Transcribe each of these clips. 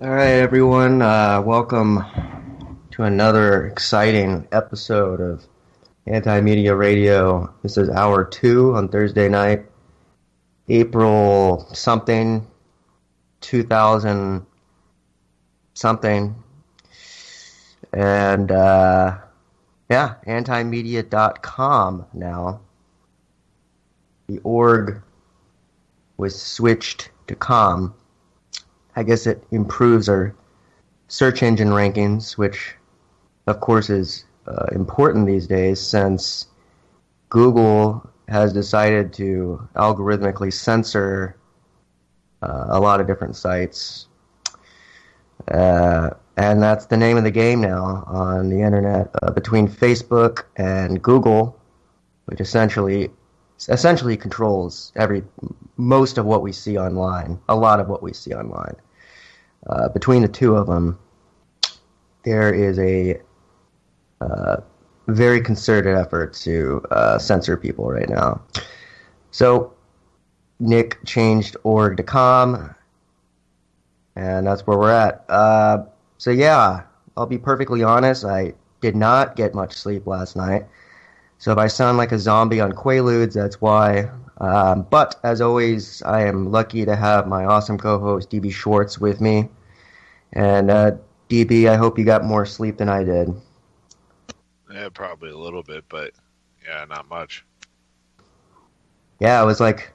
All right, everyone. Welcome to another exciting episode of Anti-Media Radio. This is hour 2 on Thursday night, April something, 2000 something. And, antimedia.com now. The org was switched to com. I guess it improves our search engine rankings, which, of course, is important these days since Google has decided to algorithmically censor a lot of different sites. And that's the name of the game now on the internet between Facebook and Google, which essentially controls most of what we see online, a lot of what we see online. Between the two of them, there is a very concerted effort to censor people right now. So Nick changed org to com, and that's where we're at. So yeah, I'll be perfectly honest, I did not get much sleep last night. So if I sound like a zombie on Quaaludes, that's why. But as always, I am lucky to have my awesome co-host DB Schwartz with me. And DB, I hope you got more sleep than I did. Yeah, probably a little bit, but yeah, not much. Yeah, it was like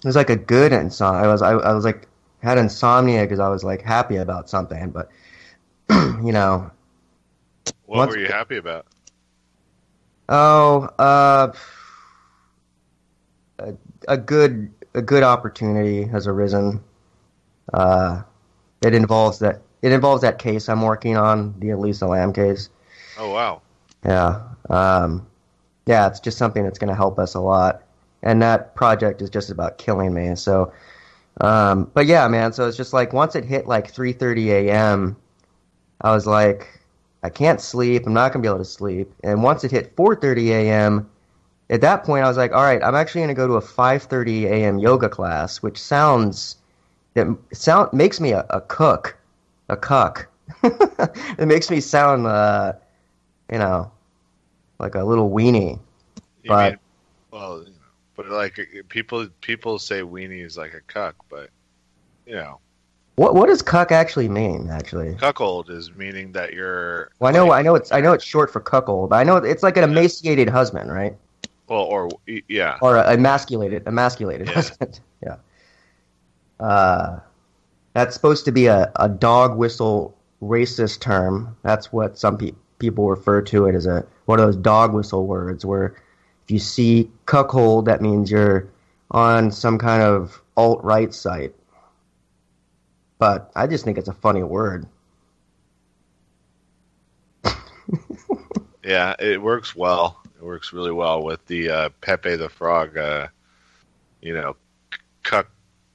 a good insomnia. I was like had insomnia because I was like happy about something, but you know. What were you happy about? Oh, a good opportunity has arisen. It involves that case I'm working on, the Elisa Lam case. Oh wow. Yeah. Yeah, it's just something that's going to help us a lot, and that project is just about killing me. So, but yeah, man. So it's just like once it hit like 3:30 a.m., I was like, I can't sleep. I'm not going to be able to sleep. And once it hit 4:30 a.m., at that point I was like, all right, I'm actually going to go to a 5:30 a.m. yoga class, which makes me a cuck. It makes me sound, like a little weenie. But like people say weenie is like a cuck, but you know. What does cuck actually mean? Actually, cuckold is meaning that you're. Well, I know it's short for cuckold. I know it's like an emaciated husband, right? Well, or emasculated husband. Yeah. That's supposed to be a dog whistle racist term. That's what some people refer to it as one of those dog whistle words. Where if you see cuckold, that means you're on some kind of alt-right site. But I just think it's a funny word. Yeah, it works well. It works really well with the Pepe the Frog,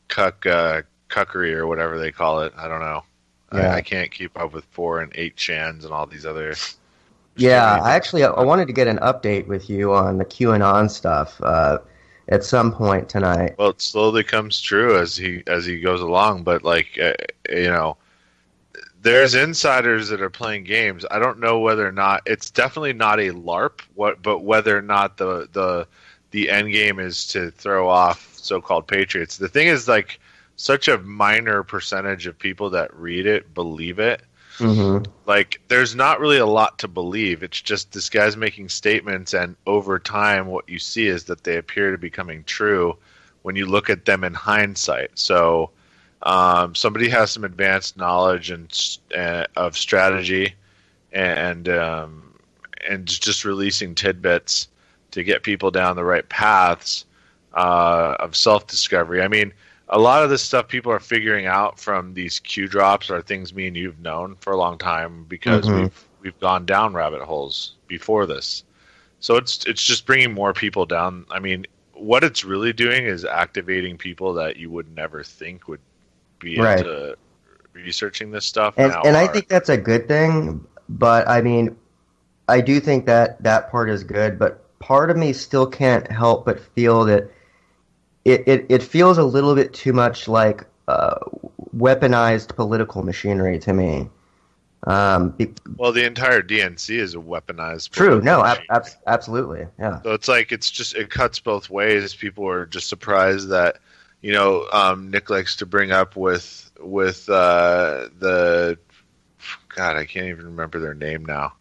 cuckery or whatever they call it. I don't know. Yeah. I can't keep up with 4 and 8 chans and all these other. Yeah, I wanted to get an update with you on the QAnon stuff at some point tonight. Well, it slowly comes true as he goes along, but there's insiders that are playing games. I don't know whether or not it's definitely not a LARP, but whether or not the end game is to throw off so-called patriots. The thing is, like, such a minor percentage of people that read it believe it. Mm-hmm. Like, there's not really a lot to believe. It's just this guy's making statements, and over time, what you see is that they appear to be coming true when you look at them in hindsight. So, somebody has some advanced knowledge of strategy, and just releasing tidbits to get people down the right paths of self-discovery. I mean, a lot of this stuff people are figuring out from these Q drops are things me and you've known for a long time because we've gone down rabbit holes before this. So it's just bringing more people down. I mean, what it's really doing is activating people that you would never think would be into researching this stuff. And I think that's a good thing. But I mean, I do think that part is good. But part of me still can't help but feel that it feels a little bit too much like weaponized political machinery to me. Well, the entire DNC is a weaponized. True. No. Absolutely. Yeah. So it's like it cuts both ways. People are just surprised that Nick likes to bring up with the God, I can't even remember their name now,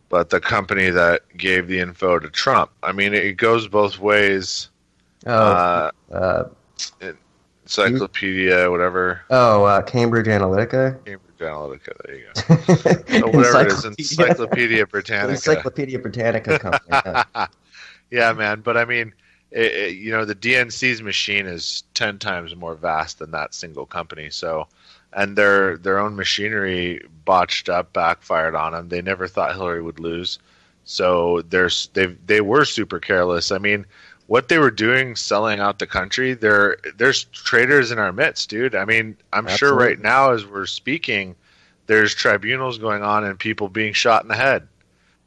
but the company that gave the info to Trump. I mean, it goes both ways. Encyclopedia, whatever. Cambridge Analytica. Cambridge Analytica. There you go. So whatever it is, Encyclopedia Britannica. Encyclopedia Britannica company. Yeah. Yeah, man. But I mean, the DNC's machine is 10 times more vast than that single company. So, and their own machinery botched up, backfired on them. They never thought Hillary would lose. So they were super careless. I mean, what they were doing, selling out the country, there's traitors in our midst, dude. I mean, I'm Absolutely. sure right now as we're speaking, there's tribunals going on and people being shot in the head.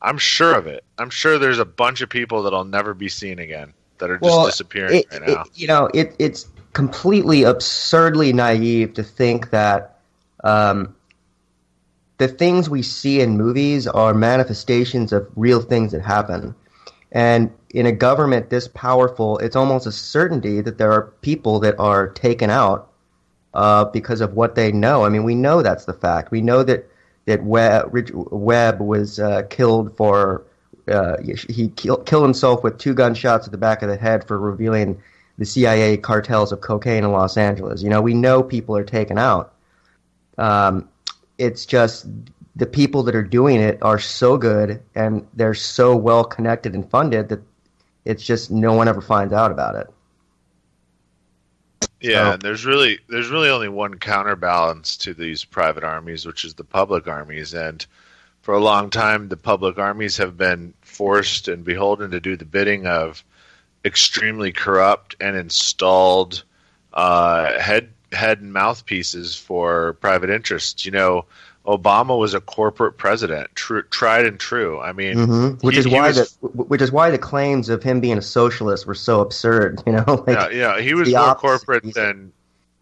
I'm sure of it. I'm sure there's a bunch of people that'll never be seen again that are just disappearing right now. It's completely absurdly naive to think that the things we see in movies are manifestations of real things that happen. And in a government this powerful, it's almost a certainty that there are people that are taken out because of what they know. I mean, we know that's the fact. We know that Webb was killed for he killed himself with 2 gunshots at the back of the head for revealing the CIA cartels of cocaine in Los Angeles. We know people are taken out. It's just the people that are doing it are so good and they're so well connected and funded that it's just no one ever finds out about it. Yeah, and there's really only one counterbalance to these private armies, which is the public armies. And for a long time, the public armies have been forced and beholden to do the bidding of extremely corrupt and installed head and mouthpieces for private interests. Obama was a corporate president, tried and true. I mean, which is why the claims of him being a socialist were so absurd. He was more corporate than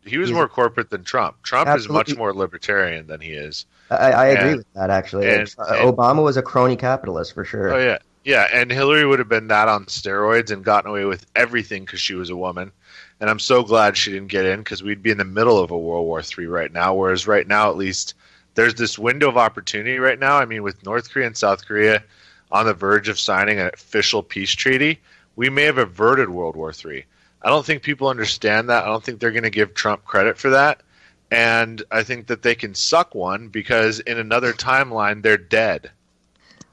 more corporate than Trump. Trump Absolutely. Is much more libertarian than he is. I agree with that, actually. Obama was a crony capitalist for sure. Oh yeah, yeah, and Hillary would have been that on steroids and gotten away with everything because she was a woman. And I'm so glad she didn't get in because we'd be in the middle of a World War III right now. Whereas right now, at least, there's this window of opportunity right now. I mean, with North Korea and South Korea on the verge of signing an official peace treaty, we may have averted World War III. I don't think people understand that. I don't think they're going to give Trump credit for that. And I think that they can suck one because in another timeline, they're dead.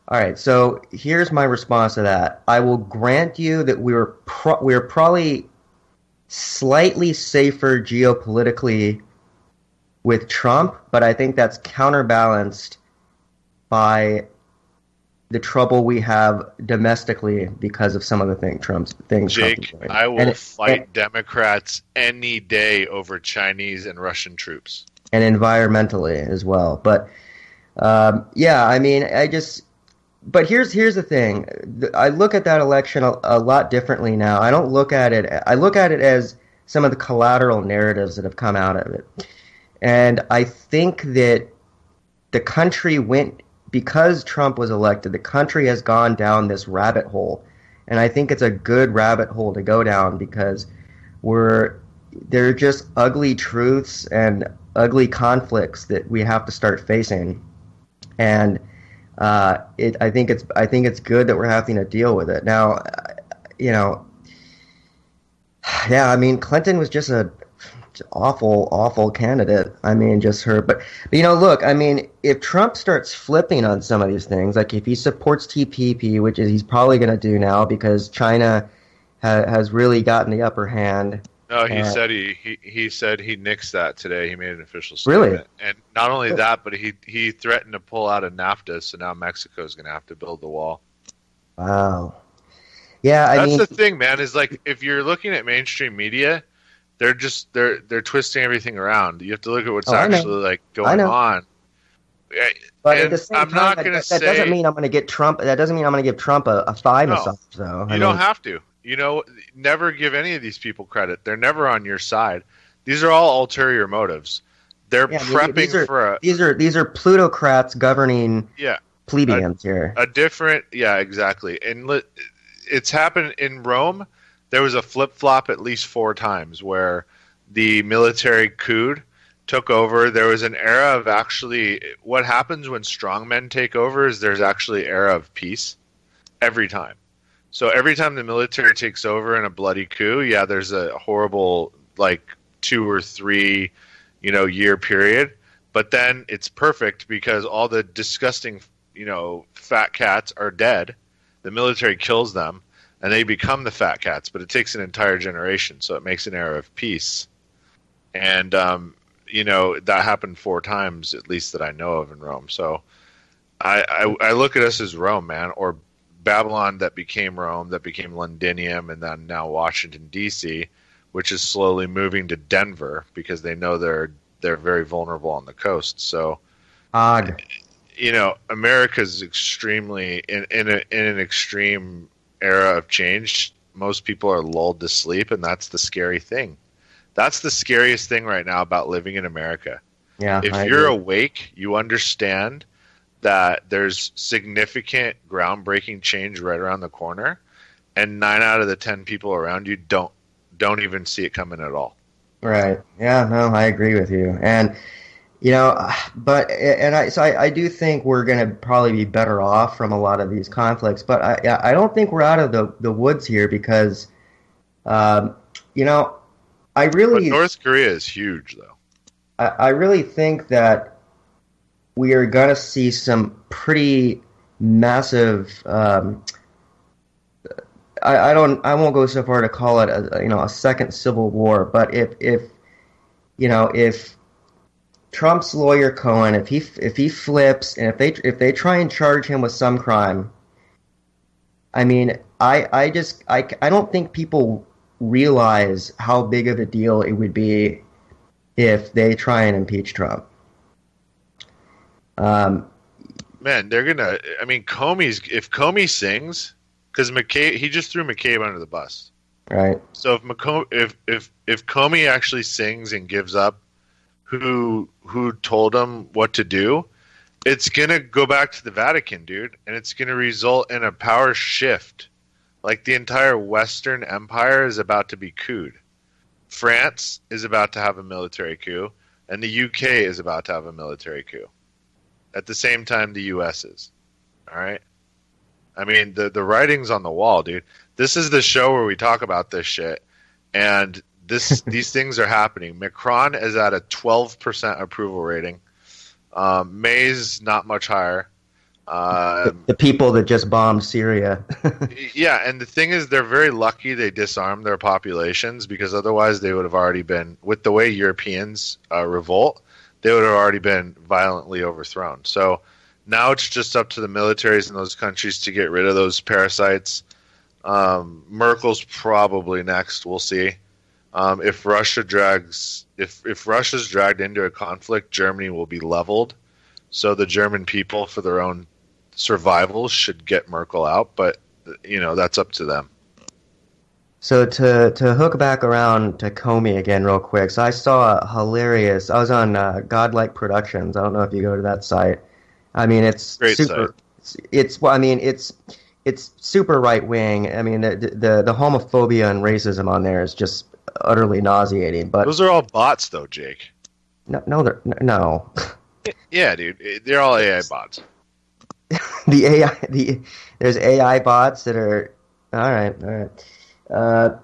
All right, so here's my response to that. I will grant you that we're probably slightly safer geopolitically with Trump, but I think that's counterbalanced by the trouble we have domestically because of some of the Trump's things. Jake, Trump is doing. I will fight Democrats any day over Chinese and Russian troops. And environmentally as well. But, I mean, but here's the thing. I look at that election a lot differently now. I don't look at it. I look at it as some of the collateral narratives that have come out of it. And I think that the country because Trump was elected, the country has gone down this rabbit hole. And I think it's a good rabbit hole to go down because there are just ugly truths and ugly conflicts that we have to start facing. And I think it's good that we're having to deal with it. Now, I mean, Clinton was just an awful candidate. I mean, just her. But look, I mean, if Trump starts flipping on some of these things, like if he supports TPP, which is he's probably going to do now because China has really gotten the upper hand. No, he said he said he nixed that today. He made an official statement. Really? And not only that, but he threatened to pull out of NAFTA, so now Mexico's going to have to build the wall. Wow. Yeah, That's the thing, man, is like if you're looking at mainstream media, they're twisting everything around. You have to look at what's actually like going on. But at the same time, that doesn't mean I'm going to get Trump. That doesn't mean I'm going to give Trump a thigh massage, though. You don't have to. Never give any of these people credit. They're never on your side. These are all ulterior motives. They're Yeah, prepping for these are plutocrats governing yeah, plebeians here. a different, yeah, exactly. And it's happened in Rome. There was a flip flop at least 4 times where the military coup took over. There was an era of actually what happens when strongmen take over is there's actually era of peace every time. So every time the military takes over in a bloody coup, yeah, there's a horrible like 2 or 3, year period. But then it's perfect because all the disgusting, fat cats are dead. The military kills them and they become the fat cats, but it takes an entire generation. So it makes an era of peace. And, that happened 4 times, at least that I know of in Rome. So I look at us as Rome, man, or Babylon that became Rome, that became Londinium, and then now Washington, D.C., which is slowly moving to Denver because they know they're very vulnerable on the coast. So, America's extremely in an extreme era of change. Most people are lulled to sleep, and that's the scary thing. That's the scariest thing right now about living in America. Yeah, if you're awake, you understand that there's significant groundbreaking change right around the corner, and 9 out of the 10 people around you don't even see it coming at all. Right. Yeah, no, I agree with you. And I do think we're going to probably be better off from a lot of these conflicts, but I don't think we're out of the woods here because but North Korea is huge, though. I really think that we are going to see some pretty massive. I won't go so far to call it a second civil war, but if Trump's lawyer Cohen, if he flips and if they try and charge him with some crime, I mean, I don't think people realize how big of a deal it would be if they try and impeach Trump. Man, they're gonna. I mean, if Comey sings, because McCabe, he just threw McCabe under the bus, right? So if Comey actually sings and gives up who told him what to do, it's gonna go back to the Vatican, dude, and it's gonna result in a power shift. Like the entire Western Empire is about to be couped. France is about to have a military coup, and the UK is about to have a military coup. At the same time, the US is. All right? I mean, the writing's on the wall, dude. This is the show where we talk about this shit, and these things are happening. Macron is at a 12% approval rating. May's not much higher. The people that just bombed Syria. Yeah, and the thing is, they're very lucky they disarmed their populations because otherwise they would have already been, with the way Europeans revolt, they would have already been violently overthrown. So now it's just up to the militaries in those countries to get rid of those parasites. Merkel's probably next. We'll see. If Russia's dragged into a conflict, Germany will be leveled. So the German people, for their own survival, should get Merkel out. But that's up to them. So to hook back around to Comey again real quick, so I saw a hilarious. I was on Godlike Productions. I don't know if you go to that site. I mean, it's great super. Site. It's super right wing. I mean, the homophobia and racism on there is just utterly nauseating. But those are all bots, though, Jake. No. Yeah, dude, they're all AI bots. There's AI bots that are all right. Oh,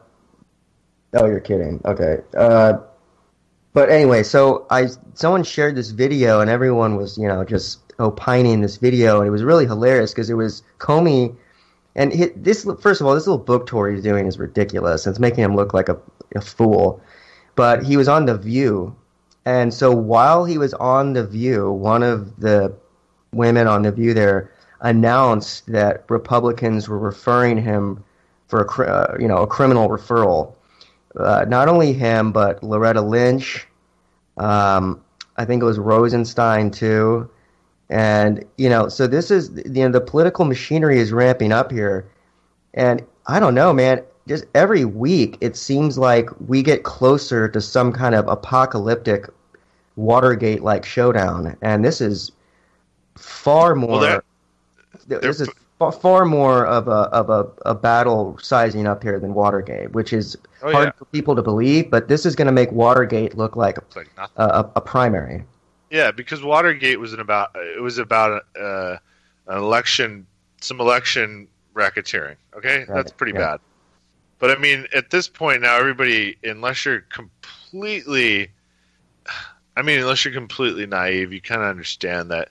you're kidding. Okay. But anyway, so someone shared this video and everyone was just opining this video, and it was really hilarious because it was Comey, and first of all, this little book tour he's doing is ridiculous. And it's making him look like a fool. But he was on The View, and so while he was on The View, one of the women on The View there announced that Republicans were referring him for a criminal referral. Not only him, but Loretta Lynch. I think it was Rosenstein too. And so this is the political machinery is ramping up here, and I don't know, man. Just every week, it seems like we get closer to some kind of apocalyptic Watergate-like showdown, and this is far more. Well, this is far more of a battle sizing up here than Watergate, which is hard for people to believe. But this is going to make Watergate look like a primary. Yeah, because Watergate was about an election, some election racketeering. Okay, right. That's pretty bad. But I mean, at this point now, everybody, unless you're completely naive, you kind of understand that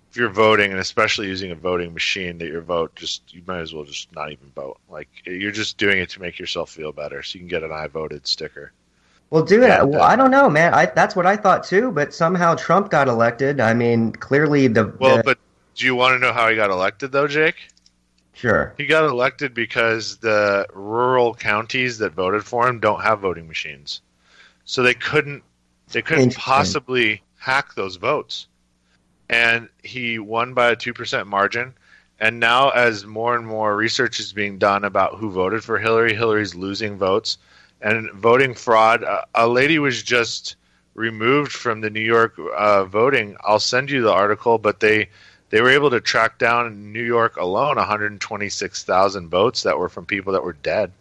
if you're voting, and especially using a voting machine, that your vote you might as well just not even vote. Like, you're just doing it to make yourself feel better, so you can get an I voted sticker. Well, dude, I don't know, man. That's what I thought too, but somehow Trump got elected. I mean, clearly but do you want to know how he got elected, though, Jake? Sure. He got elected because the rural counties that voted for him don't have voting machines, so they couldn't possibly hack those votes. And he won by a 2% margin. And now, as more and more research is being done about who voted for Hillary, Hillary's losing votes. And voting fraud, a lady was just removed from the New York voting. I'll send you the article, but they were able to track down in New York alone 126,000 votes that were from people that were dead.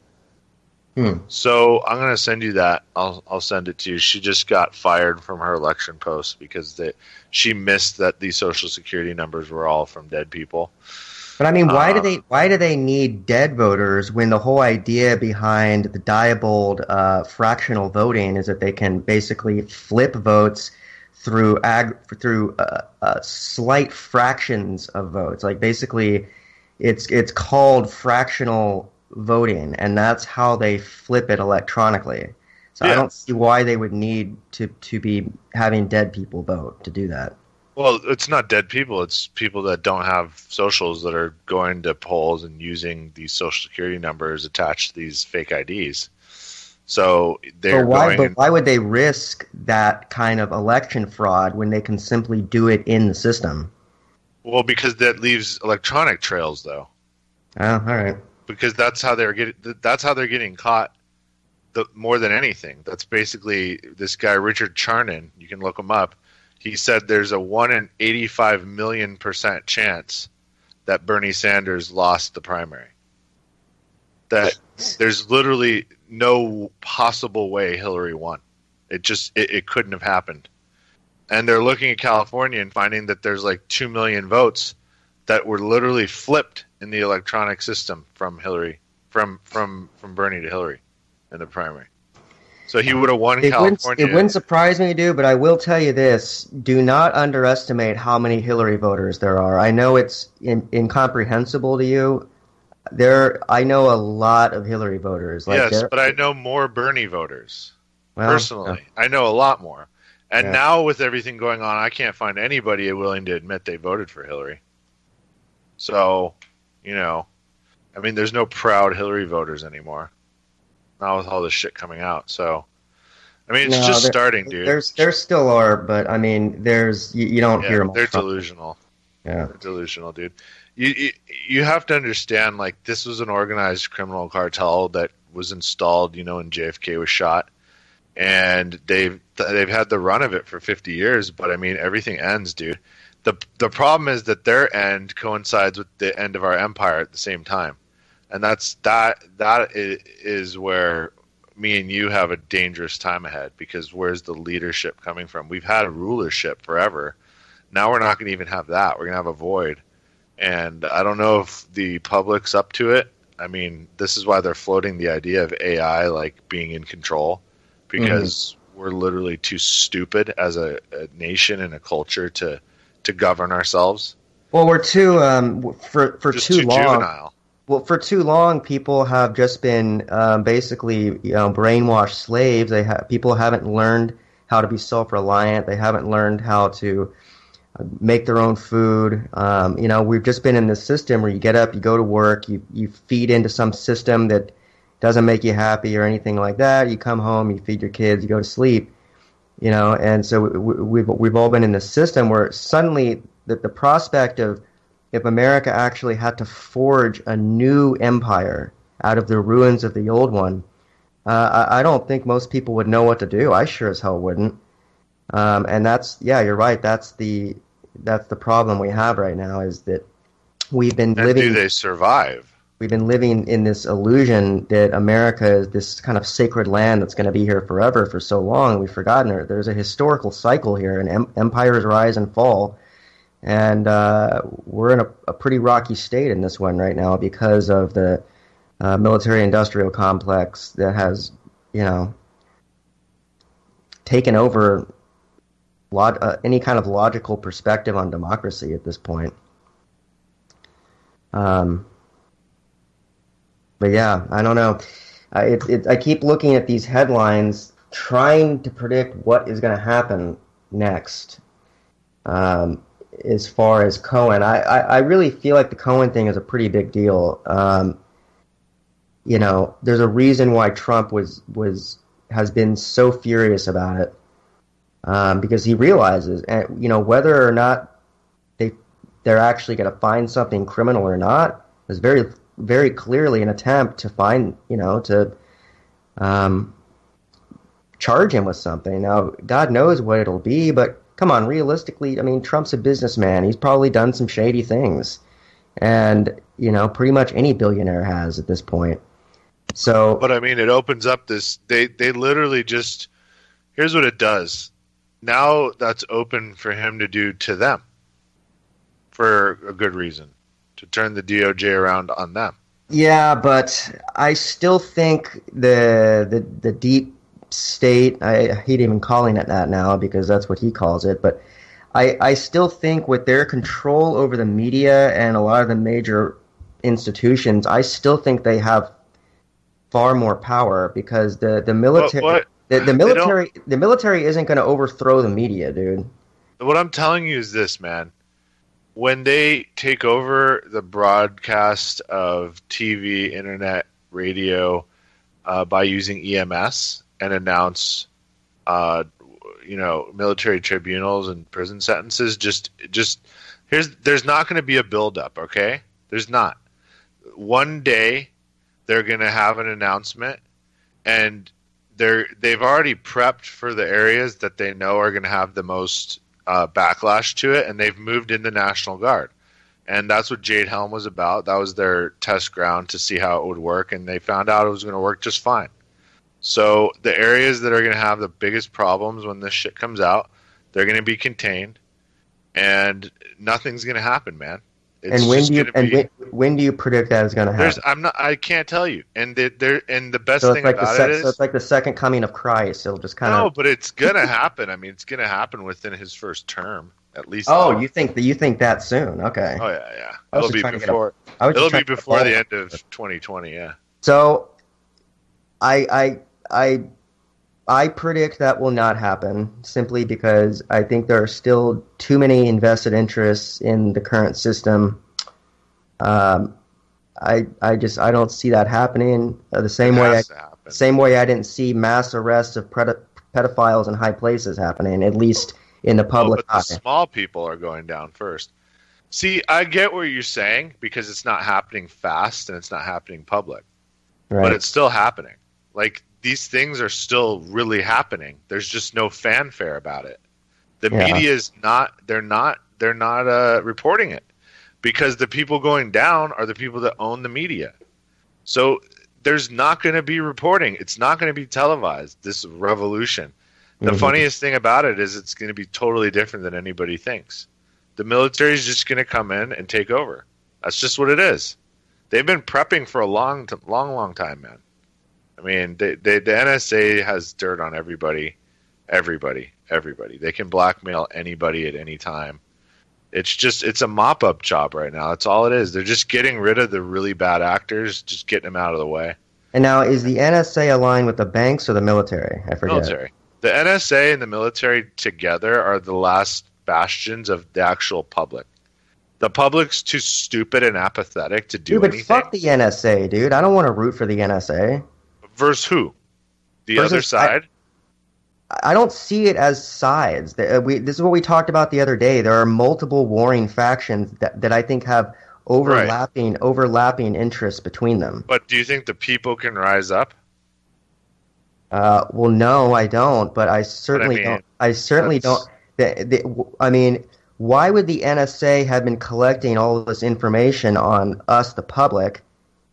So I'm going to send you that. I'll send it to you. She just got fired from her election post because she missed that these Social Security numbers were all from dead people. But I mean, why do they need dead voters when the whole idea behind the Diebold fractional voting is that they can basically flip votes through slight fractions of votes? Like, basically, it's called fractional voting, and that's how they flip it electronically. So I don't see why they would need to be having dead people vote to do that. Well, it's not dead people. It's people that don't have socials that are going to polls and using these Social Security numbers attached to these fake IDs. So why would they risk that kind of election fraud when they can simply do it in the system? Well, because that leaves electronic trails, though. Oh, all right. Because that's how they're getting caught. More than anything, that's basically this guy Richard Charnin. You can look him up. He said there's a 1 in 85 million % chance that Bernie Sanders lost the primary. That there's literally no possible way Hillary won. It couldn't have happened. And they're looking at California and finding that there's like 2 million votes that were literally flipped in the electronic system from Hillary, from Bernie to Hillary in the primary. So he would have won California. It wouldn't surprise me, dude, but I will tell you this. Do not underestimate how many Hillary voters there are. I know it's incomprehensible to you. I know a lot of Hillary voters. Yes, but I know more Bernie voters. Personally. Yeah. I know a lot more. And now with everything going on, I can't find anybody willing to admit they voted for Hillary. So, I mean, there's no proud Hillary voters anymore. Not with all this shit coming out. So, I mean, it's just starting, dude. There still are, but I mean, you don't hear them. They're delusional. Yeah, they're delusional, dude. You have to understand, like, this was an organized criminal cartel that was installed, when JFK was shot, and they've had the run of it for 50 years. But I mean, everything ends, dude. The problem is that their end coincides with the end of our empire at the same time. And that is where me and you have a dangerous time ahead, because where's the leadership coming from? We've had a rulership forever. Now we're not going to even have that. We're going to have a void. And I don't know if the public's up to it. I mean, this is why they're floating the idea of AI like being in control, because we're literally too stupid as a nation and a culture to govern ourselves. Well, we're too for just too long. Juvenile. Well, for too long, people have just been basically, brainwashed slaves. People haven't learned how to be self-reliant. They haven't learned how to make their own food. We've just been in this system where you get up, you go to work, you feed into some system that doesn't make you happy or anything like that. You come home, you feed your kids, you go to sleep. And so we've all been in this system where suddenly the prospect of, if America actually had to forge a new empire out of the ruins of the old one, I don't think most people would know what to do. I sure as hell wouldn't. And you're right. That's the problem we have right now is that we've been And do living they survive? we've been living in this illusion that America is this kind of sacred land that's going to be here forever for so long. We've forgotten it. There's a historical cycle here, and empires rise and fall. And we're in a pretty rocky state in this one right now because of the military-industrial complex that has, taken over any kind of logical perspective on democracy at this point. But yeah, I don't know. I keep looking at these headlines, trying to predict what is going to happen next. As far as Cohen, I really feel like the Cohen thing is a pretty big deal. There's a reason why Trump has been so furious about it, because he realizes, whether or not they're actually going to find something criminal or not, is very, very clearly an attempt to find, to charge him with something. Now, God knows what it'll be, but come on, realistically, I mean, Trump's a businessman. He's probably done some shady things, and pretty much any billionaire has at this point. So, but I mean, it opens up this. They literally just. Here's what it does. Now that's open for him to do to them, for a good reason, to turn the DOJ around on them. Yeah, but I still think the deep state. I hate even calling it that now because that's what he calls it. But I still think with their control over the media and a lot of the major institutions, I still think they have far more power because the military the military isn't going to overthrow the media, dude. What I'm telling you is this, man. When they take over the broadcast of TV, internet, radio by using EMS and announce military tribunals and prison sentences, there's not going to be a buildup, okay? There's not. One day they're going to have an announcement, and they've already prepped for the areas that they know are going to have the most backlash to it, and they've moved in the National Guard. And that's what Jade Helm was about. That was their test ground to see how it would work, and they found out it was going to work just fine. So the areas that are going to have the biggest problems when this shit comes out, they're going to be contained, and nothing's going to happen, man. It's when do you predict that is going to happen? I can't tell you. And the best thing about it is, so it's like the second coming of Christ. It'll just kind of. No, but it's going to happen. I mean, it's going to happen within his first term, at least. Oh, you think that soon? Okay. Oh yeah. It'll be before the end of 2020. Yeah. So, I predict that will not happen simply because I think there are still too many invested interests in the current system. I don't see that happening the same way I didn't see mass arrests of pedophiles in high places happening, at least in the public eye. The small people are going down first. See, I get what you're saying because it's not happening fast and it's not happening public, right. But it's still happening. Like, these things are still really happening. There's just no fanfare about it. The media is not reporting it because the people going down are the people that own the media. So there's not going to be reporting. It's not going to be televised, this revolution. The funniest thing about it is it's going to be totally different than anybody thinks. The military is just going to come in and take over. That's just what it is. They've been prepping for a long time, man. I mean, the NSA has dirt on everybody. They can blackmail anybody at any time. It's a mop-up job right now. That's all it is. They're just getting rid of the really bad actors, just getting them out of the way. And now, is the NSA aligned with the banks or the military? I forget. Military. The NSA and the military together are the last bastions of the actual public. The public's too stupid and apathetic to do anything. But fuck the NSA, dude. I don't want to root for the NSA. Versus who? The other side? I don't see it as sides. This is what we talked about the other day. There are multiple warring factions that I think have overlapping interests between them. But do you think the people can rise up? Well, no, I don't. But I But I certainly don't. mean, I certainly don't. that's I mean, why would the NSA have been collecting all of this information on us, the public?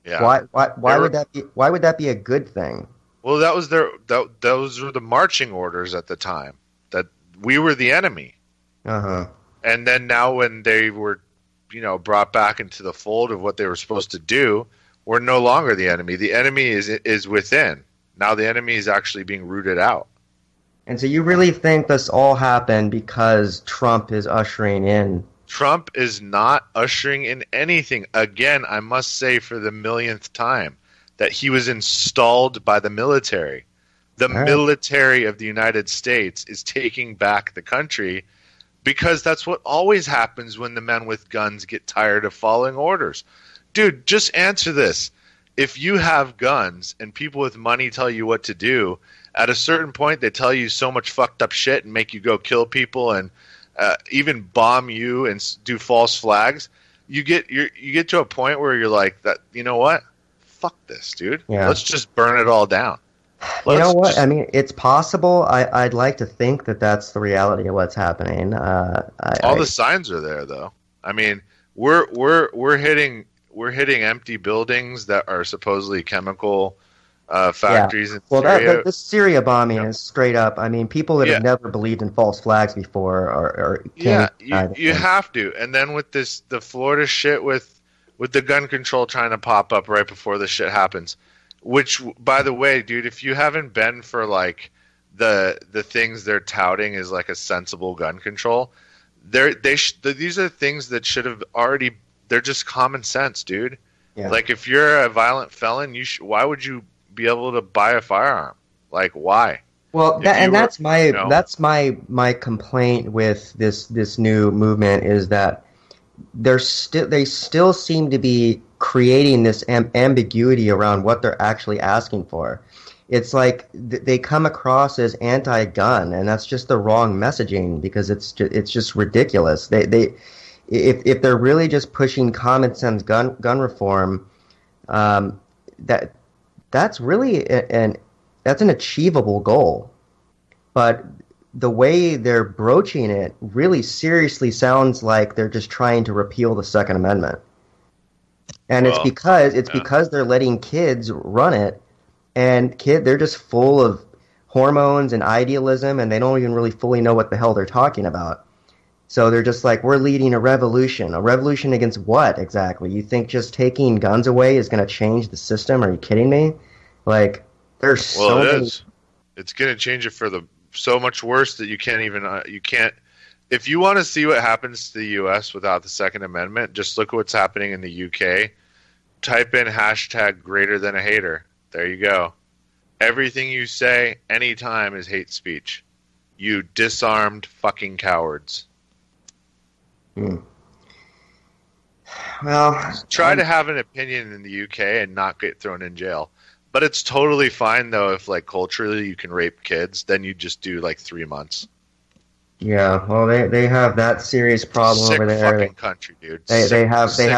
yeah. Why They would were that be? Why would that be a good thing? well. That was those were the marching orders at the time. That we were the enemy. Uh-huh. And then now when they were, brought back into the fold of what they were supposed to do, we're no longer the enemy. The enemy is within. Now the enemy is actually being rooted out. And so you really think this all happened because Trump is ushering in? Trump is not ushering in anything. Again, I must say for the millionth time that he was installed by the military. The All right. military of the United States is taking back the country because that's what always happens when the men with guns get tired of following orders. Dude, just answer this. If you have guns and people with money tell you what to do, at a certain point they tell you so much fucked up shit and make you go kill people and even bomb you and do false flags. You get to a point where you're like, that. You know what? Fuck this, dude. Yeah. Let's just burn it all down. You know Let's what? just, I mean, it's possible. I'd like to think that that's the reality of what's happening. all the signs are there, though. I mean, we're hitting empty buildings that are supposedly chemical factories in Well, Syria. the Syria bombing is straight up. I mean, people that Yeah. have never believed in false flags before are Yeah, can't deny the you thing. have to. And then with the Florida shit with the gun control trying to pop up right before this shit happens, which by the way, dude, if you haven't been for like the things they're touting is like a sensible gun control, these are things that should have already. They're just common sense, dude. Yeah. Like if you're a violent felon, why would you be able to buy a firearm? Like why? Well, If you were, that's my complaint with this new movement is that they still seem to be creating this ambiguity around what they're actually asking for. It's like they come across as anti-gun, and that's just the wrong messaging because it's just ridiculous. If they're really just pushing common sense gun reform, that that's really that's an achievable goal. But the way they're broaching it really seriously sounds like they're just trying to repeal the Second Amendment. And Well, it's because they're letting kids run it, and they're just full of hormones and idealism, and they don't even really fully know what the hell they're talking about. So they're just like, we're leading a revolution. A revolution against what exactly? You think just taking guns away is going to change the system? Are you kidding me? Like, there's so well, it many. is. It's going to change it for the so much worse that you can't even you can't. If you want to see what happens to the U.S. without the Second Amendment, just look at what's happening in the U.K. Type in hashtag greater than a hater. There you go. Everything you say anytime is hate speech. You disarmed fucking cowards. Hmm. Well, Try to have an opinion in the UK and not get thrown in jail. But it's totally fine though if like culturally you can rape kids, then you just do like 3 months. yeah. Well, they have that serious problem Sick over there. fucking country, dude. They have Sick.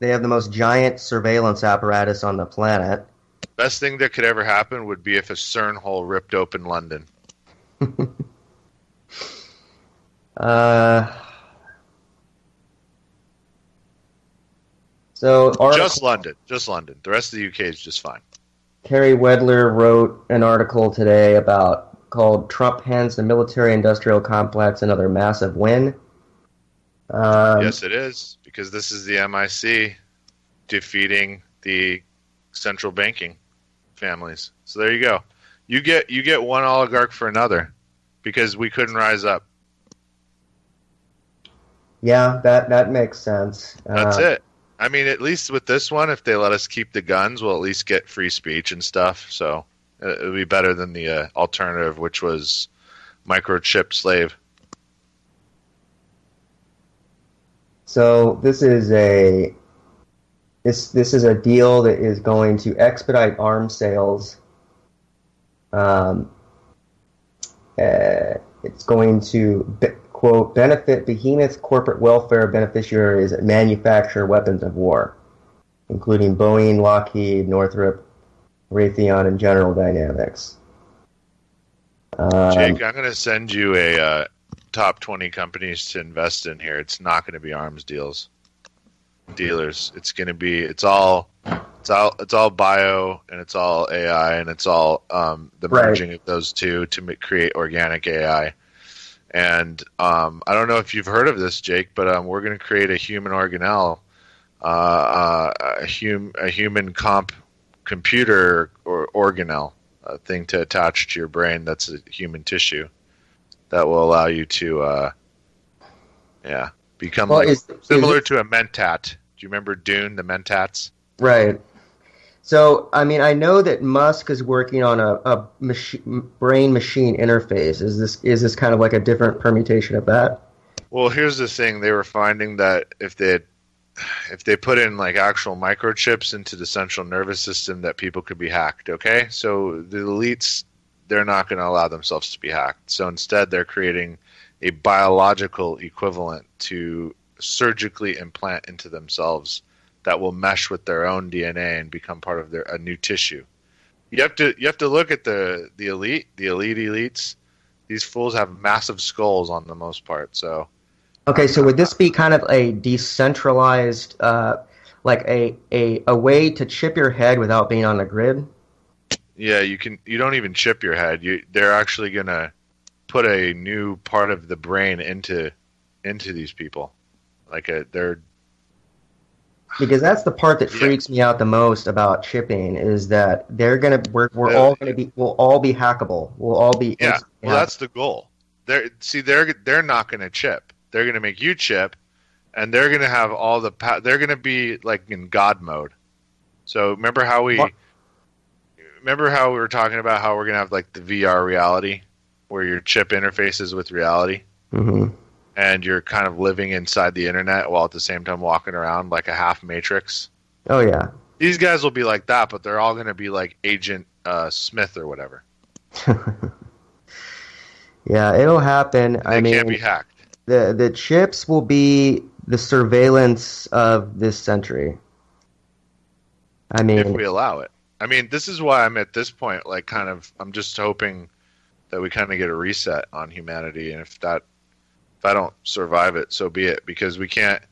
the most giant surveillance apparatus on the planet. Best thing that could ever happen would be if a CERN hole ripped open London. Uh, so Just London. Just London. The rest of the UK is just fine. Kerry Wedler wrote an article today called "Trump Hands the Military-Industrial Complex Another Massive Win." Yes, it is. Because this is the MIC defeating the central banking families. So there you go. You get one oligarch for another because we couldn't rise up. Yeah, that makes sense. That's it. I mean, at least with this one, if they let us keep the guns, we'll at least get free speech and stuff. So it'll be better than the alternative, which was microchip slave. So this is a deal that is going to expedite arms sales. It's going to quote benefit behemoth corporate welfare beneficiaries that manufacture weapons of war, including Boeing, Lockheed, Northrop, Raytheon, and General Dynamics. Jake, I'm going to send you a top 20 companies to invest in here. It's not going to be arms dealers. It's going to be it's all bio, and it's all AI, and it's all the merging of those two to create organic AI. And I don't know if you've heard of this, Jake, but we're going to create a human organelle, a human computer or organelle, a thing to attach to your brain that's a human tissue that will allow you to become similar to a mentat. Do you remember Dune, the mentats? Right. So, I mean, I know that Musk is working on a brain-machine interface. Is this kind of like a different permutation of that? Well, here's the thing. They were finding that if they put in like actual microchips into the central nervous system, that people could be hacked, okay? So the elites, they're not going to allow themselves to be hacked. So instead, they're creating a biological equivalent to surgically implant into themselves that will mesh with their own DNA and become part of a new tissue. You have to look at the elites. These fools have massive skulls on the most part. So, okay, so would this be kind of a decentralized, like a way to chip your head without being on the grid? Yeah, you can. You don't even chip your head. They're actually gonna put a new part of the brain into these people, they're. Because that's the part that freaks me out the most about chipping is that we'll all be hackable. We'll all be that's the goal. They're not going to chip. They're going to make you chip, and they're going to have all the they're going to be like in God mode. So remember how we were talking about how we're going to have like the VR reality where your chip interfaces with reality. Mm-hmm. And you're kind of living inside the internet while at the same time walking around like a half Matrix. Oh, yeah. These guys will be like that, but they're all going to be like Agent Smith or whatever. Yeah, it'll happen. They can't be hacked. The chips will be the surveillance of this century. I mean, if we allow it. I mean, this is why I'm at this point, like I'm just hoping that we kind of get a reset on humanity. And if I don't survive it, so be it, because we cannot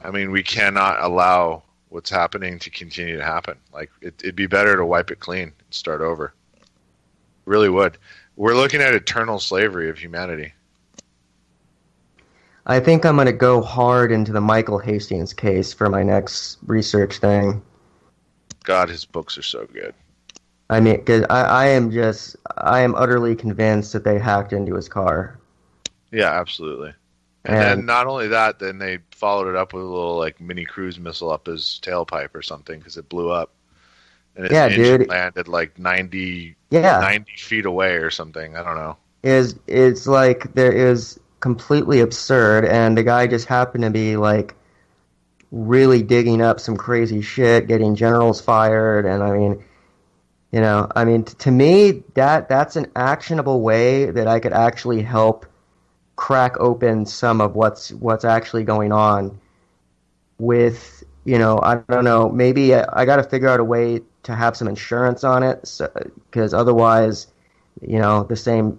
allow what's happening to continue to happen. Like it'd be better to wipe it clean and start over. Really would. We're looking at eternal slavery of humanity. I think I'm going to go hard into the Michael Hastings case for my next research thing. God, his books are so good. I mean, because I am utterly convinced that they hacked into his car. Yeah, absolutely. And then not only that, then they followed it up with a little like mini cruise missile up his tailpipe or something because it blew up. And his engine landed like 90 feet away or something. I don't know. It's like there is completely absurd, and the guy just happened to be like really digging up some crazy shit, getting generals fired, and I mean, to me that's an actionable way that I could actually help crack open some of what's actually going on with, I don't know, maybe I got to figure out a way to have some insurance on it, because otherwise, the same.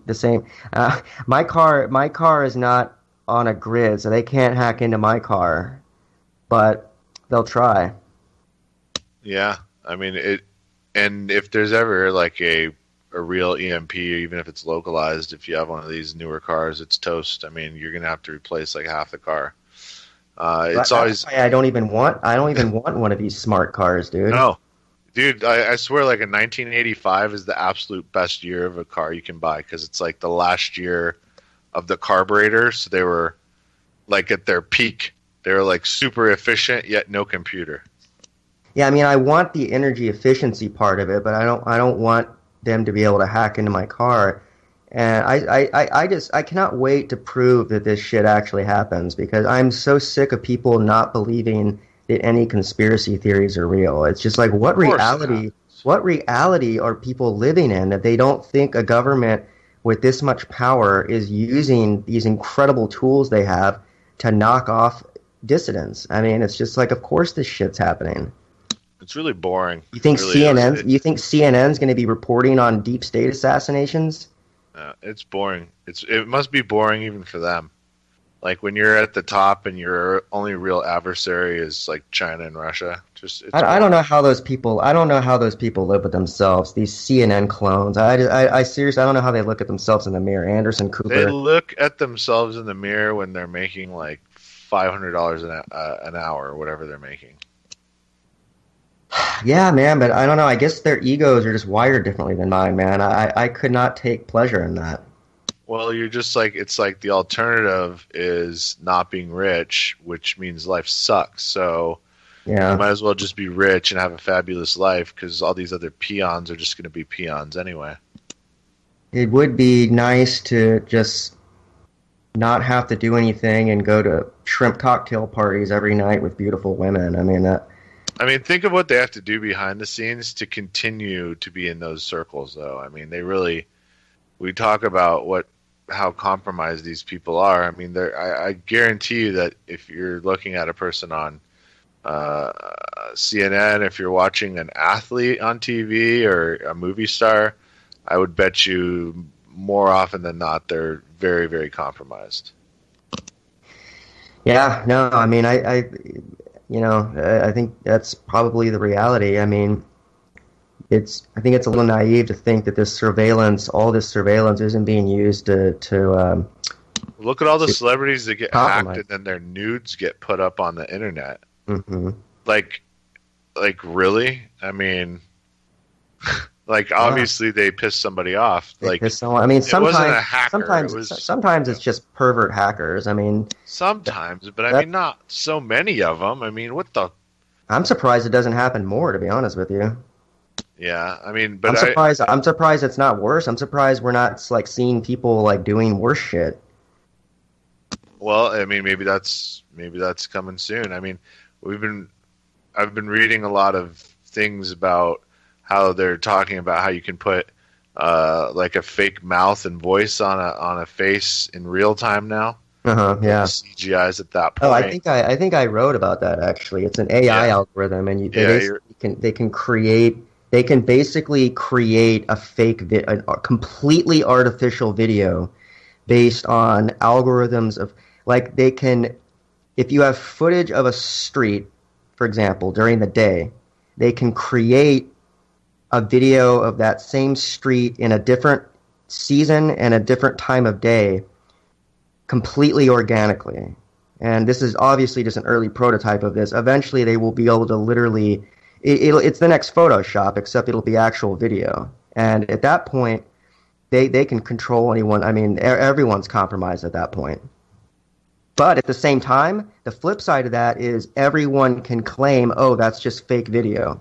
My car is not on a grid, so they can't hack into my car, but they'll try. Yeah, I mean and if there's ever like a real EMP, even if it's localized, if you have one of these newer cars, it's toast. I mean, you're gonna have to replace like half the car. It's always. I don't even want one of these smart cars, dude. No, dude, I swear, like a 1985 is the absolute best year of a car you can buy because it's like the last year of the carburetor, so they were like at their peak. They were like super efficient yet no computer. Yeah, I mean, I want the energy efficiency part of it, but I don't want them to be able to hack into my car. And I cannot wait to prove that this shit actually happens, because I'm so sick of people not believing that any conspiracy theories are real. It's just like, what reality are people living in that they don't think a government with this much power is using these incredible tools they have to knock off dissidents? I mean, it's just like, of course this shit's happening. It's really boring. You think CNN's going to be reporting on deep state assassinations? It's boring. It must be boring even for them. Like when you're at the top and your only real adversary is like China and Russia. Just it's I don't boring. know how those people. I don't know how those people live with themselves. These CNN clones. I seriously. I don't know how they look at themselves in the mirror. Anderson They Cooper. look at themselves in the mirror when they're making like $500 an hour or whatever they're making. Yeah, man. But I don't know. I guess their egos are just wired differently than mine, man. I could not take pleasure in that. Well, you're just like it's like the alternative is not being rich, which means life sucks. So you Yeah. might as well just be rich and have a fabulous life because all these other peons are just going to be peons anyway. It would be nice to just not have to do anything and go to shrimp cocktail parties every night with beautiful women. I mean, that. I mean, think of what they have to do behind the scenes to continue to be in those circles, though. I mean, we talk about how compromised these people are. I mean, I guarantee you that if you're looking at a person on uh, CNN, if you're watching an athlete on TV or a movie star, I would bet you more often than not they're very, very compromised. Yeah, no, I mean, I think that's probably the reality. I mean, I think it's a little naive to think that all this surveillance isn't being used to Look at all the celebrities that get hacked compromise. and then their nudes get put up on the internet. Hmm. Like, really? I mean, like Yeah, obviously they pissed somebody off. they Like piss someone. I mean, it wasn't a hacker. It was sometimes it's just pervert hackers. I mean, sometimes, but I that mean not so many of them. I mean, what the? I'm surprised it doesn't happen more, to be honest with you. Yeah, I mean, I'm but surprised. I'm surprised it's not worse. I'm surprised we're not like seeing people like doing worse shit. well, I mean, maybe that's coming soon. I mean, I've been reading a lot of things about how they're talking about how you can put like a fake mouth and voice on a face in real time now. Uh-huh, Like yeah. CGI's at that Oh, point. I think I wrote about that actually. It's an AI Yeah, algorithm, and they yeah, basically they can basically create a completely artificial video based on algorithms of like they can if you have footage of a street, for example, during the day, they can create a video of that same street in a different season and a different time of day completely organically. And this is obviously just an early prototype of this. Eventually, they will be able to literally, it's the next Photoshop, except it'll be actual video. And at that point, they can control anyone. I mean, everyone's compromised at that point. But at the same time, the flip side of that is everyone can claim, oh, that's just fake video.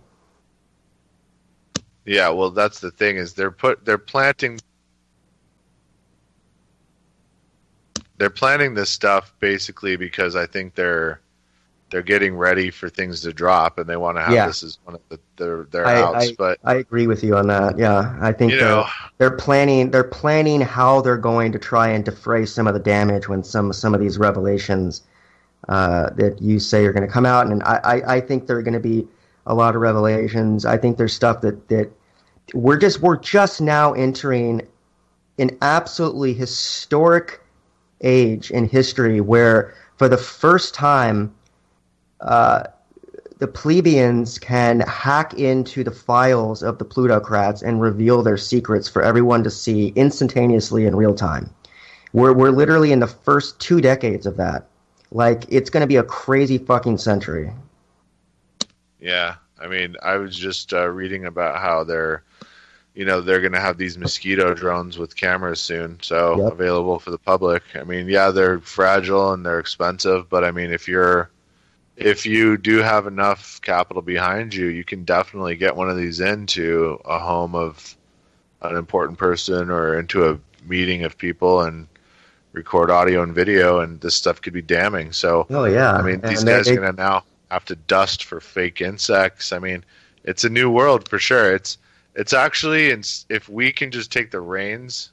yeah. Well, that's the thing is they're planting this stuff basically because I think they're getting ready for things to drop and they want to have Yeah, this as one of their I, outs. I But I agree with you on that. Yeah, I think you know, they're planning how they're going to try and defray some of the damage when some of these revelations that you say are going to come out, and I think there are going to be a lot of revelations. I think there's stuff that we're just now entering an absolutely historic age in history where for the first time the plebeians can hack into the files of the plutocrats and reveal their secrets for everyone to see instantaneously in real time. We're literally in the first 2 decades of that. Like, it's going to be a crazy fucking century. yeah. I mean, I was just reading about how they're going to have these mosquito drones with cameras soon, so Yep. available for the public. I mean, yeah, they're fragile and they're expensive, but I mean, if you do have enough capital behind you, you can definitely get one of these into a home of an important person or into a meeting of people and record audio and video, and this stuff could be damning. So, Oh I yeah, mean, these and guys are going to now have to dust for fake insects. I mean, it's a new world for sure. It's actually, if we can just take the reins,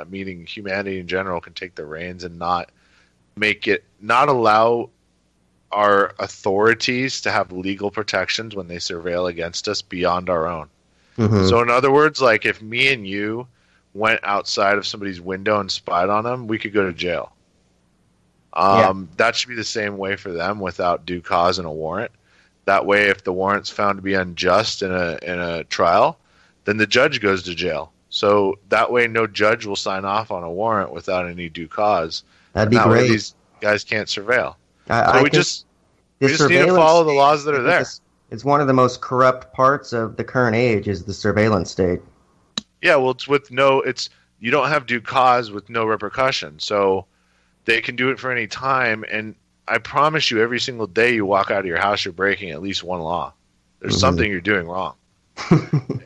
meaning humanity in general can take the reins and not allow our authorities to have legal protections when they surveil against us beyond our own. hmm So in other words, like if me and you went outside of somebody's window and spied on them, we could go to jail. Yeah. That should be the same way for them without due cause and a warrant. That way, if the warrant's found to be unjust in a trial, then the judge goes to jail. So that way, no judge will sign off on a warrant without any due cause. That'd be that great. Way these guys can't surveil. I we think just need to follow the laws that are there. It's one of the most corrupt parts of the current age is the surveillance state. Yeah, well, you don't have due cause with no repercussion. So they can do it for any time, and I promise you, every single day you walk out of your house, you're breaking at least one law. There's something you're doing wrong.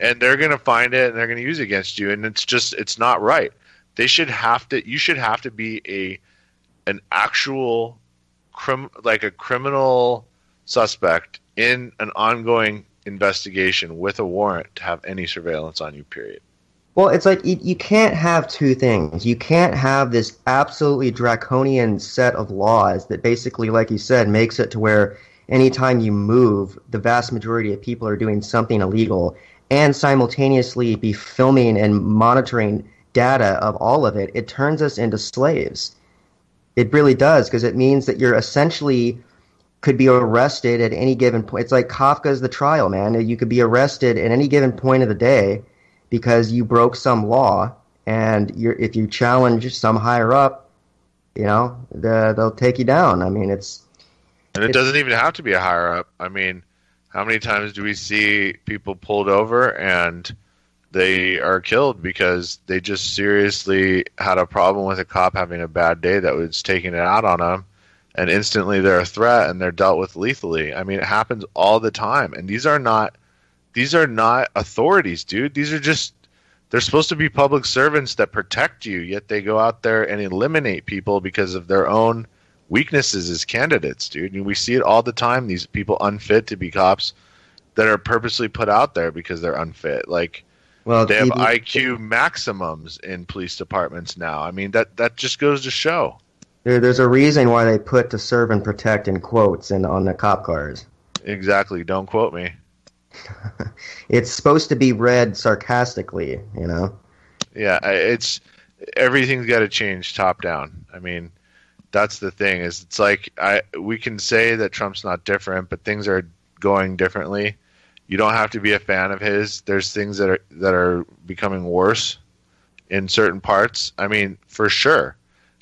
And they're going to find it, and they're going to use it against you, and it's not right. You should have to be an actual a criminal suspect in an ongoing investigation with a warrant to have any surveillance on you, period. Well, it's like you can't have two things. You can't have this absolutely draconian set of laws that basically, like you said, makes it to where anytime you move, the vast majority of people are doing something illegal, and simultaneously be filming and monitoring data of all of it. It turns us into slaves. It really does, because it means that you're essentially could be arrested at any given point. It's like Kafka's The Trial, man. You could be arrested at any given point of the day because you broke some law, and if you challenge some higher up, they'll take you down. I mean, it doesn't even have to be a higher up. I mean, how many times do we see people pulled over and they are killed because they just seriously had a problem with a cop having a bad day that was taking it out on them, and instantly they're a threat and they're dealt with lethally. I mean, it happens all the time, and these are not authorities, dude. They're supposed to be public servants that protect you, yet they go out there and eliminate people because of their own weaknesses as candidates, dude. And we see it all the time, these people unfit to be cops that are purposely put out there because they're unfit. Like, well, they have IQ maximums in police departments now. I mean, that just goes to show. There's a reason why they put "to serve and protect" in quotes and on the cop cars. Exactly. Don't quote me. It's supposed to be read sarcastically, Yeah, everything's got to change top down. I mean, that's the thing. It's like we can say that Trump's not different, but things are going differently. You don't have to be a fan of his. There's things that are becoming worse in certain parts. I mean, for sure,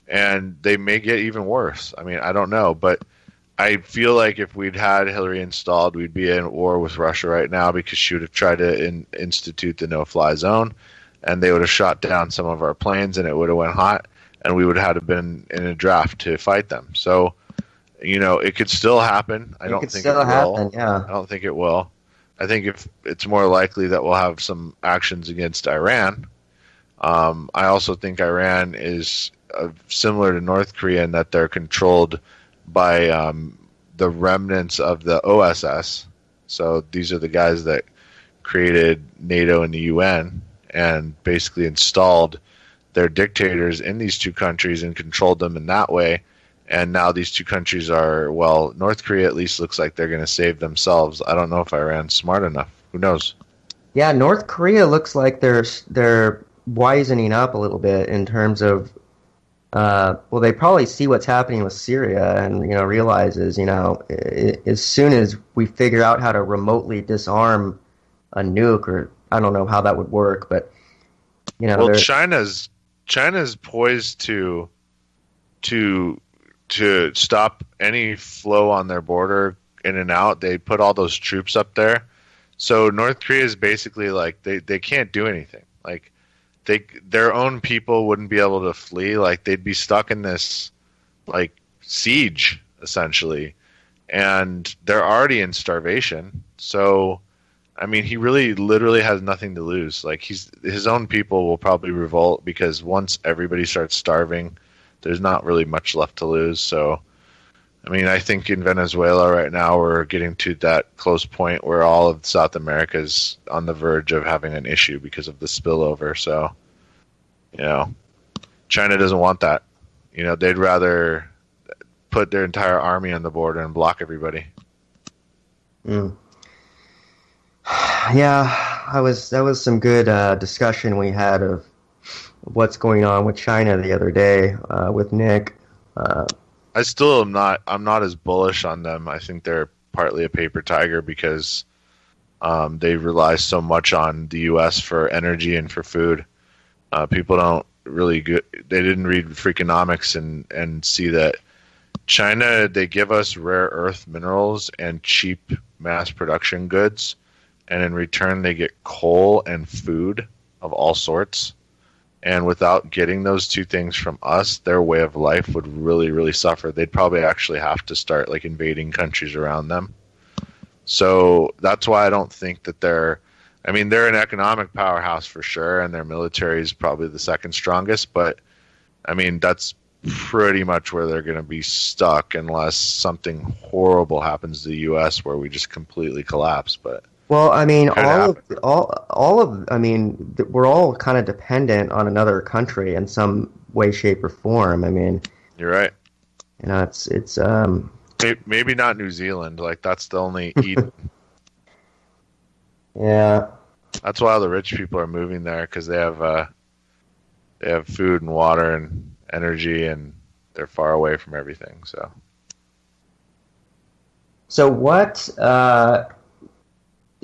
and they may get even worse. I mean, I don't know, but I feel like if we'd had Hillary installed, we'd be in war with Russia right now because she would have tried to institute the no-fly zone, and they would have shot down some of our planes, and it would have went hot, and we would have been in a draft to fight them. So, it could still happen. I don't think it will. Yeah. I don't think it will. I think if it's more likely that we'll have some actions against Iran. I also think Iran is similar to North Korea in that they're controlled by the remnants of the OSS. So these are the guys that created NATO and the UN and basically installed their dictators in these two countries and controlled them in that way. And now these two countries North Korea at least looks like they're going to save themselves. I don't know if Iran's smart enough. Who knows? Yeah, North Korea looks like they're wisening up a little bit in terms of they probably see what's happening with Syria and realizes as soon as we figure out how to remotely disarm a nuke, or I don't know how that would work, but China's poised to stop any flow on their border in and out. They put all those troops up there, so North Korea is basically like they can't do anything. Like, their own people wouldn't be able to flee. Like, they'd be stuck in this siege essentially, and they're already in starvation. So, I mean, he really literally has nothing to lose. Like, his own people will probably revolt because once everybody starts starving, there's not really much left to lose. So, I mean, I think in Venezuela right now we're getting to that close point where all of South America is on the verge of having an issue because of the spillover. So, China doesn't want that. They'd rather put their entire army on the border and block everybody. Mm. Yeah, that was some good discussion we had of what's going on with China the other day with Nick. Uh, I still am not. I'm not as bullish on them. I think they're partly a paper tiger because they rely so much on the U.S. for energy and for food. People don't really good. They didn't read Freakonomics and see that China, they give us rare earth minerals and cheap mass production goods, and in return they get coal and food of all sorts. And without getting those two things from us, their way of life would really, really suffer. They'd probably actually have to start like invading countries around them. So that's why I don't think that they're. I mean, they're an economic powerhouse for sure, and their military is probably the second strongest. But I mean, that's pretty much where they're going to be stuck unless something horrible happens to the U.S. where we just completely collapse. But well, I mean, could happen. I mean, we're all kind of dependent on another country in some way, shape, or form. I mean, You're right. it's Maybe not New Zealand. Like that's the only Eden. yeah. That's why all the rich people are moving there because they have food and water and energy, and they're far away from everything. So what?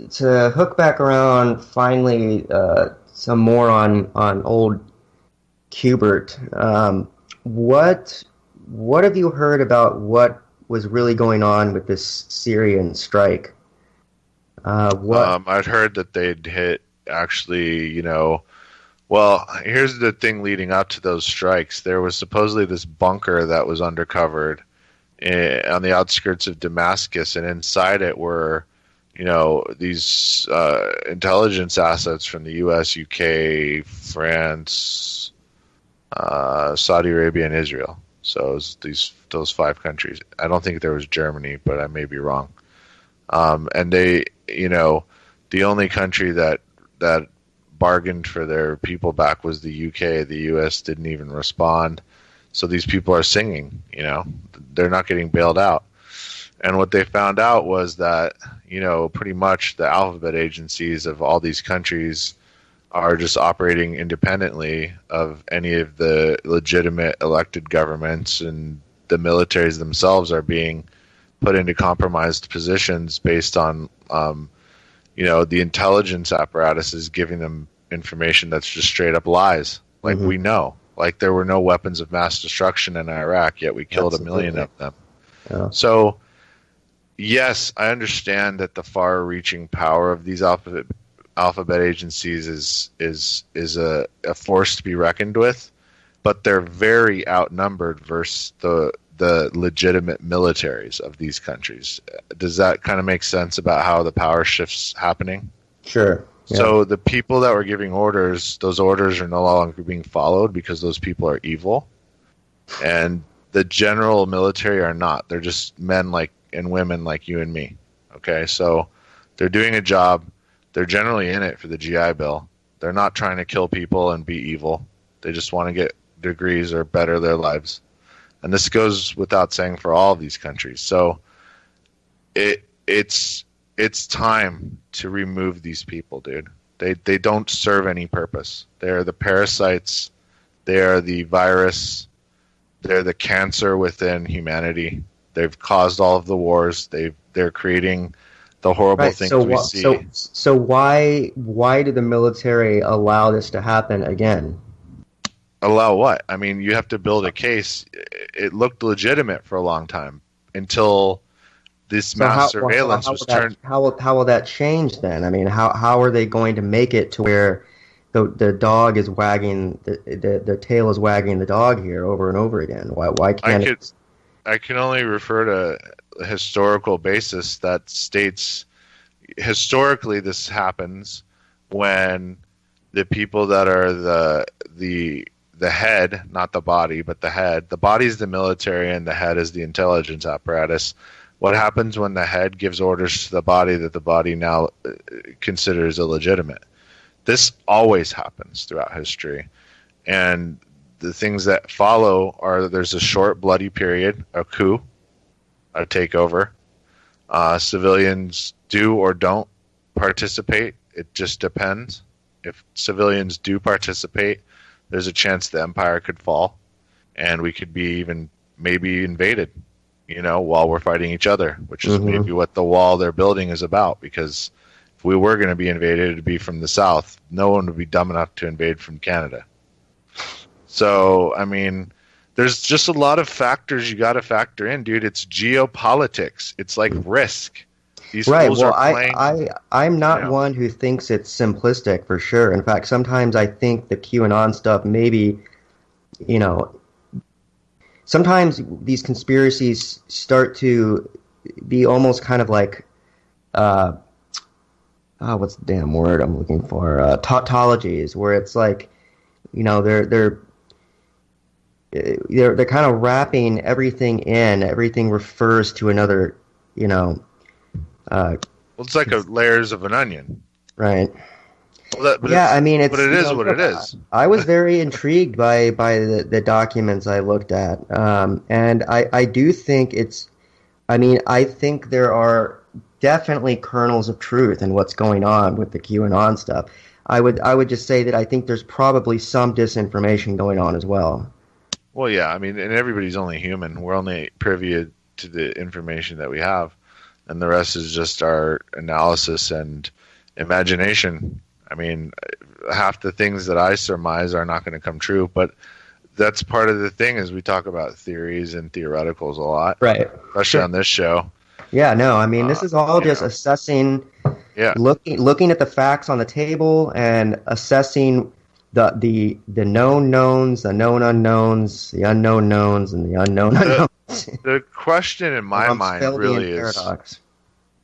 To hook back around finally, some more on old Cubert. What have you heard about what was really going on with this Syrian strike? I'd heard that they'd hit actually, well, here's the thing leading up to those strikes. There was supposedly this bunker that was undercovered on the outskirts of Damascus, and inside it were, these intelligence assets from the U.S., UK, France, Saudi Arabia, and Israel. So it was those 5 countries. I don't think there was Germany, but I may be wrong. And they, the only country that bargained for their people back was the UK. The US didn't even respond. So these people are singing, they're not getting bailed out. And what they found out was that, pretty much the alphabet agencies of all these countries are just operating independently of any of the legitimate elected governments, and the militaries themselves are being put into compromised positions based on, the intelligence apparatus is giving them information that's just straight up lies. Like we know, like there were no weapons of mass destruction in Iraq, yet we killed 1 million of them. Yeah. So, yes, I understand that the far-reaching power of these alphabet agencies is a force to be reckoned with, but they're very outnumbered versus the legitimate militaries of these countries. Does that kind of make sense about how the power shift's happening? Sure. Yeah. So the people that were giving orders, those orders are no longer being followed because those people are evil, and the general military are not. They're just men and women like you and me. Okay, so they're doing a job. They're generally in it for the GI Bill. They're not trying to kill people and be evil. They just want to get degrees or better their lives. And this goes without saying for all of these countries. So it's time to remove these people, dude. They don't serve any purpose. They're the parasites. They are the virus. They're the cancer within humanity. They've caused all of the wars. They're creating the horrible things we see. So why did the military allow this to happen again? Allow what? I mean, you have to build a case. It looked legitimate for a long time until this mass surveillance was turned. How will that change then? I mean, how are they going to make it to where the dog is wagging the tail is wagging the dog here over and over again? Why can't I can only refer to a historical basis that states historically this happens when the people that are the head, not the body, but the head. The body is the military and the head is the intelligence apparatus. What happens when the head gives orders to the body that the body now considers illegitimate? This always happens throughout history. And the things that follow are there's a short, bloody period, a coup, a takeover. Civilians do or don't participate. It just depends. If civilians do participate, there's a chance the empire could fall, and we could be even maybe invaded, while we're fighting each other, which is maybe what the wall they're building is about. Because if we were going to be invaded, it'd be from the south. No one would be dumb enough to invade from Canada. So, I mean, there's just a lot of factors you got to factor in, dude. It's geopolitics. It's like risk. These fools are playing. I'm not one who thinks it's simplistic, for sure. In fact, sometimes I think the QAnon stuff maybe, sometimes these conspiracies start to be almost kind of like, what's the damn word I'm looking for? Tautologies, where it's like, they're kind of wrapping everything in. Everything refers to another, well, it's like layers of an onion, right? Well, it's. But it is what it is. I was very intrigued by the documents I looked at, and I do think it's. I think there are definitely kernels of truth in what's going on with the QAnon stuff. I would just say that I think there's probably some disinformation going on as well. Well, yeah, and everybody's only human. We're only privy to the information that we have, and the rest is just our analysis and imagination. Half the things that I surmise are not going to come true, but that's part of the thing is we talk about theories and theoreticals a lot, right? Especially on this show. Yeah, no, this is all just assessing, looking at the facts on the table and assessing the known knowns, the known unknowns, the unknown knowns, and the unknown unknowns. The question in my mind really is paradox.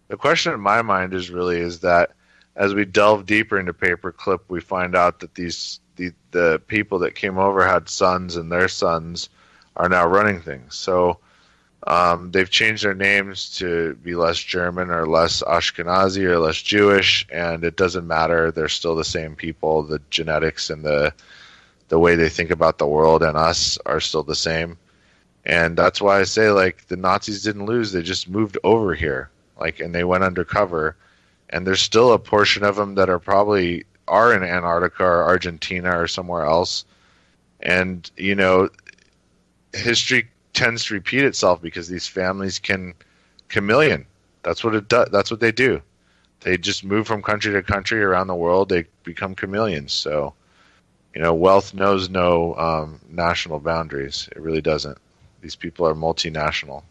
The question in my mind is that as we delve deeper into Paperclip, we find out that the people that came over had sons, and their sons are now running things. So they've changed their names to be less German or less Ashkenazi or less Jewish, and it doesn't matter. They're still the same people. The genetics and the way they think about the world and us are still the same. And that's why I say, the Nazis didn't lose. They just moved over here, and they went undercover. And there's still a portion of them that are in Antarctica or Argentina or somewhere else. And, history tends to repeat itself because these families can chameleon. That's what it does. That's what they do. They just move from country to country around the world. They become chameleons. So, wealth knows no national boundaries. It really doesn't. These people are multinational.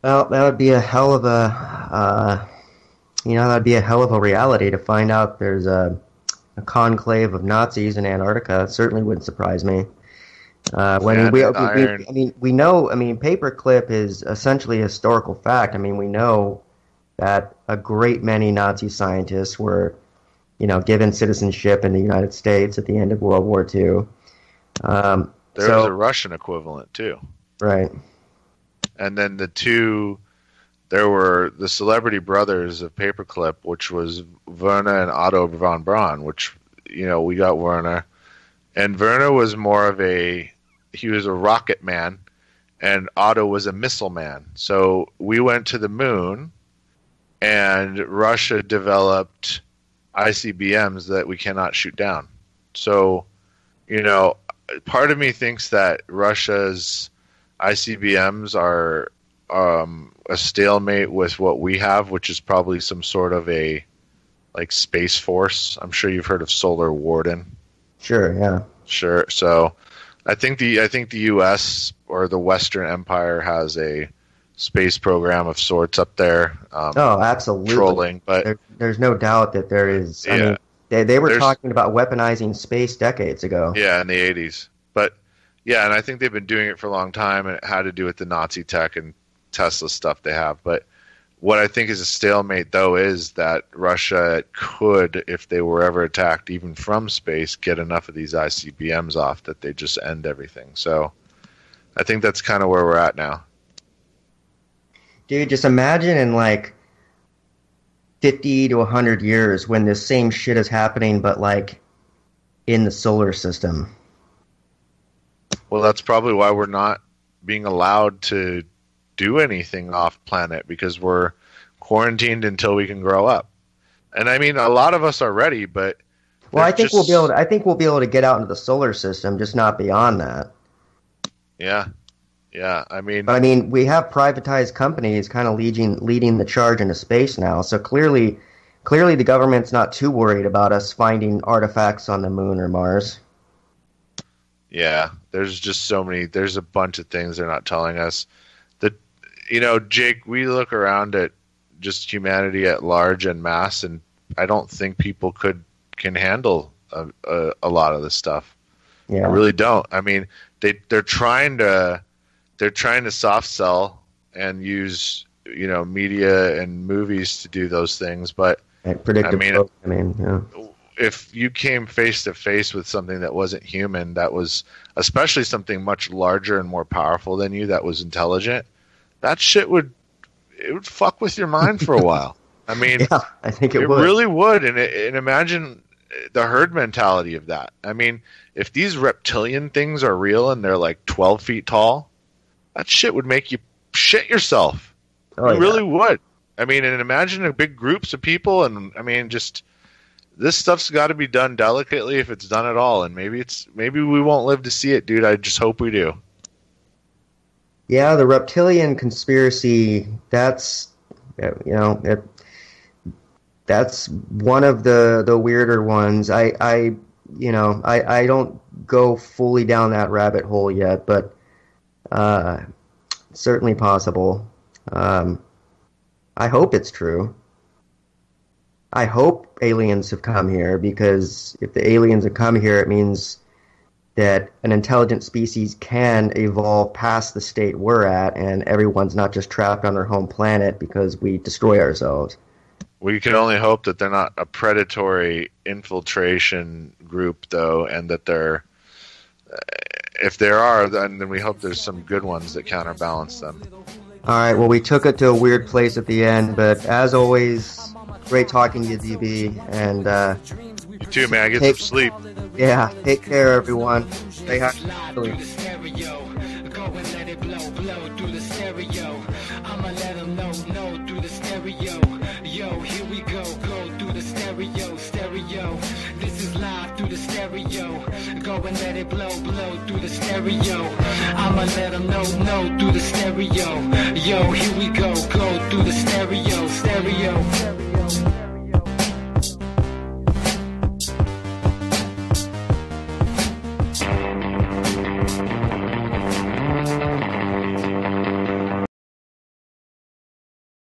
Well, that would be a hell of that'd be a hell of a reality to find out there's a conclave of Nazis in Antarctica. It certainly wouldn't surprise me. We know, Paperclip is essentially a historical fact. We know that a great many Nazi scientists were, given citizenship in the United States at the end of World War II. There was a Russian equivalent, too. Right. And then there were the celebrity brothers of Paperclip, which was Werner and Otto von Braun, which, we got Werner. And Werner was he was a rocket man, and Otto was a missile man. So we went to the moon, and Russia developed ICBMs that we cannot shoot down. So, part of me thinks that Russia's ICBMs are a stalemate with what we have, which is probably some sort of a Space Force. I'm sure you've heard of Solar Warden. Sure, yeah. Sure. So I think the U.S. or the Western Empire has a space program of sorts up there. Absolutely. Trolling, but there's no doubt that there is. Yeah. They were talking about weaponizing space decades ago. Yeah, in the 80s. But yeah, and I think they've been doing it for a long time, and it had to do with the Nazi tech and Tesla stuff they have. But what I think is a stalemate, though, is that Russia could, if they were ever attacked, even from space, get enough of these ICBMs off that they just end everything. So I think that's kind of where we're at now. Dude, just imagine in 50 to 100 years when this same shit is happening, but in the solar system. Well, that's probably why we're not being allowed to do anything off planet, because we're quarantined until we can grow up. And a lot of us are ready, but Well, I think we'll be able to get out into the solar system, just not beyond that. Yeah. But I mean, we have privatized companies kind of leading the charge into space now. So clearly the government's not too worried about us finding artifacts on the moon or Mars. Yeah, there's just so many. There's a bunch of things they're not telling us. That, Jake, we look around at just humanity at large and mass, and I don't think people can handle a lot of this stuff. Yeah. I really don't. I mean, they're trying to soft sell and use media and movies to do those things, but if you came face to face with something that wasn't human, that was especially something much larger and more powerful than you, that was intelligent, that shit would fuck with your mind for a while. I mean, yeah, I think it would. Really would, and imagine the herd mentality of that. I mean, if these reptilian things are real and they're like 12 feet tall, that shit would make you shit yourself. Oh, it really would. I mean, and imagine big groups of people, and I mean, just this stuff's got to be done delicately if it's done at all. And maybe we won't live to see it, dude. I just hope we do. Yeah, the reptilian conspiracy. That's that's one of the weirder ones. I don't go fully down that rabbit hole yet, but certainly possible. I hope it's true. I hope aliens have come here, because if the aliens have come here, it means that an intelligent species can evolve past the state we're at, and everyone's not just trapped on their home planet because we destroy ourselves. We can only hope that they're not a predatory infiltration group, though, and that they're, if there are, then we hope there's some good ones that counterbalance them. All right, well, we took it to a weird place at the end, but as always, great talking to you, DB, and you too, man. Get some sleep. Yeah, take care, everyone. Stay high. Go and let it blow through the stereo. I'ma let them know through the stereo. Yo, here we go through the stereo.